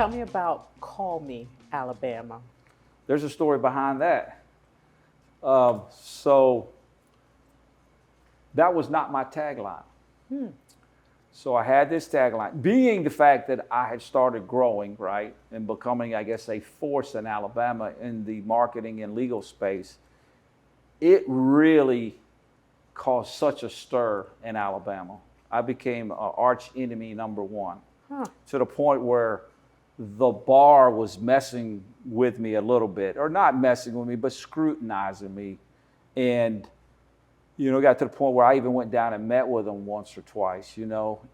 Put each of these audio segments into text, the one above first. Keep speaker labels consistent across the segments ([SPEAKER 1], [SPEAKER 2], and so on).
[SPEAKER 1] Tell me about Call Me, Alabama.
[SPEAKER 2] There's a story behind that. So that was not my tagline. So I had this tagline, being the fact that I had started growing, right, and becoming, I guess, a force in Alabama in the marketing and legal space. It really caused such a stir in Alabama. I became arch enemy number one, to the point where the bar was messing with me a little bit, or not messing with me, but scrutinizing me. And, got to the point where I even went down and met with them once or twice,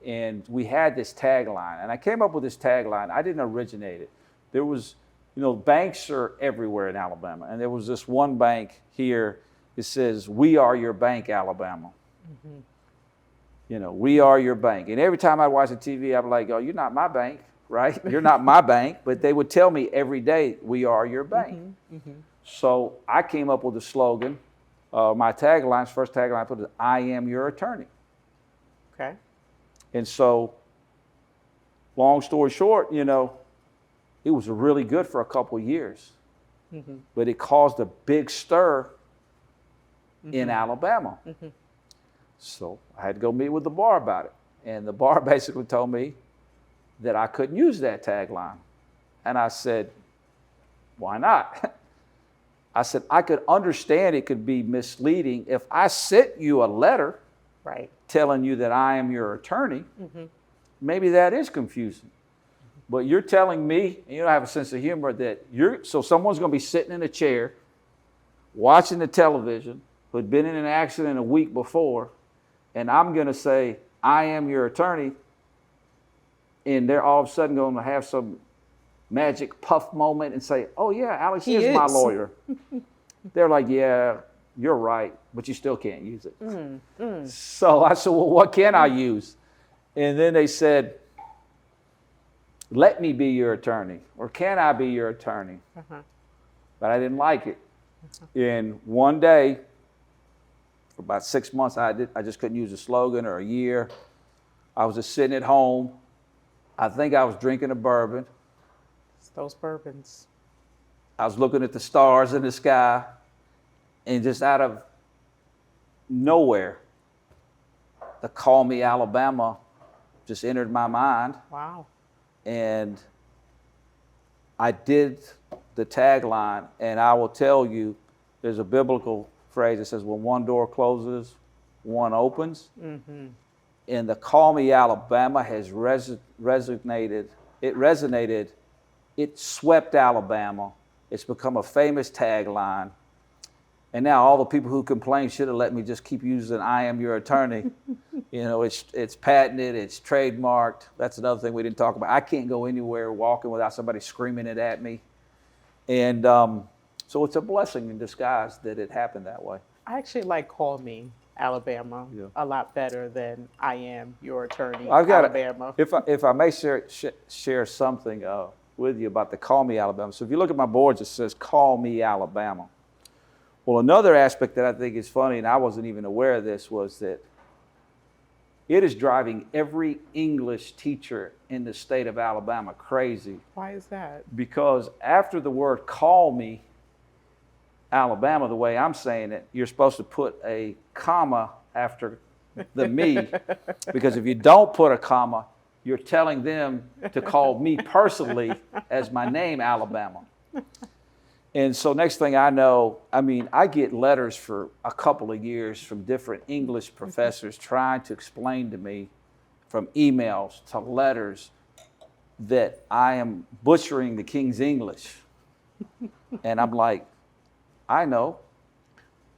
[SPEAKER 2] and we had this tagline. And I came up with this tagline. I didn't originate it. There was, banks are everywhere in Alabama. And there was this one bank here. It says, "We are your bank, Alabama." We are your bank. And every time I watch the TV, I'm like, "Oh, you're not my bank, right? You're not my bank." But they would tell me every day, "We are your bank." So I came up with a slogan. My taglines, first tagline I put is, "I am your attorney."
[SPEAKER 1] Okay.
[SPEAKER 2] And so, long story short, it was really good for a couple of years. But it caused a big stir in Alabama. So I had to go meet with the bar about it. And the bar basically told me that I couldn't use that tagline. And I said, "Why not?" I said, "I could understand it could be misleading if I sent you a letter telling you that I am your attorney. Maybe that is confusing. But you're telling me, and you don't have a sense of humor, that so someone's going to be sitting in a chair watching the television who had been in an accident a week before, and I'm going to say, 'I am your attorney,' and they're all of a sudden going to have some magic puff moment and say, 'Oh yeah, Alex is my lawyer.'" They're like, "Yeah, you're right, but you still can't use it." So I said, "Well, what can I use?" And then they said, "Let me be your attorney," or "Can I be your attorney?" But I didn't like it. And one day, for about 6 months, I just couldn't use a slogan, or a year. I was just sitting at home. I think I was drinking a bourbon.
[SPEAKER 1] It's those bourbons.
[SPEAKER 2] I was looking at the stars in the sky, and just out of nowhere, the "Call Me Alabama" just entered my mind.
[SPEAKER 1] Wow.
[SPEAKER 2] And I did the tagline, and I will tell you, there's a biblical phrase that says, when one door closes, one opens. And the "Call Me Alabama" has resonated. It resonated. It swept Alabama. It's become a famous tagline. And now all the people who complain should have let me just keep using "I am your attorney." It's patented, it's trademarked. That's another thing we didn't talk about. I can't go anywhere walking without somebody screaming it at me. And so it's a blessing in disguise that it happened that way.
[SPEAKER 1] I actually like "Call Me, Alabama" a lot better than "I am your attorney, Alabama."
[SPEAKER 2] If I may share something with you about the "Call Me Alabama." So if you look at my boards, it says "Call Me Alabama." Well, another aspect that I think is funny, and I wasn't even aware of this, was that it is driving every English teacher in the state of Alabama crazy.
[SPEAKER 1] Why is that?
[SPEAKER 2] Because after the word "Call Me Alabama," the way I'm saying it, you're supposed to put a comma after the "me," because if you don't put a comma, you're telling them to call me personally as my name, Alabama. And so next thing I know, I get letters for a couple of years from different English professors trying to explain to me, from emails to letters, that I am butchering the King's English. And I'm like, I know,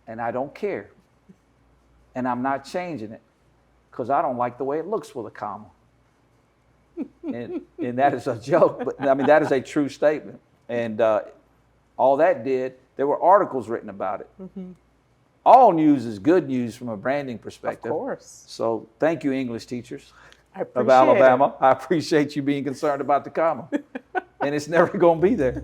[SPEAKER 2] and I don't care. And I'm not changing it, because I don't like the way it looks with a comma. And that is a joke, but that is a true statement. And all that did, there were articles written about it. All news is good news from a branding perspective.
[SPEAKER 1] Of course.
[SPEAKER 2] So thank you, English teachers
[SPEAKER 1] of
[SPEAKER 2] Alabama. I appreciate you being concerned about the comma. And it's never going to be there.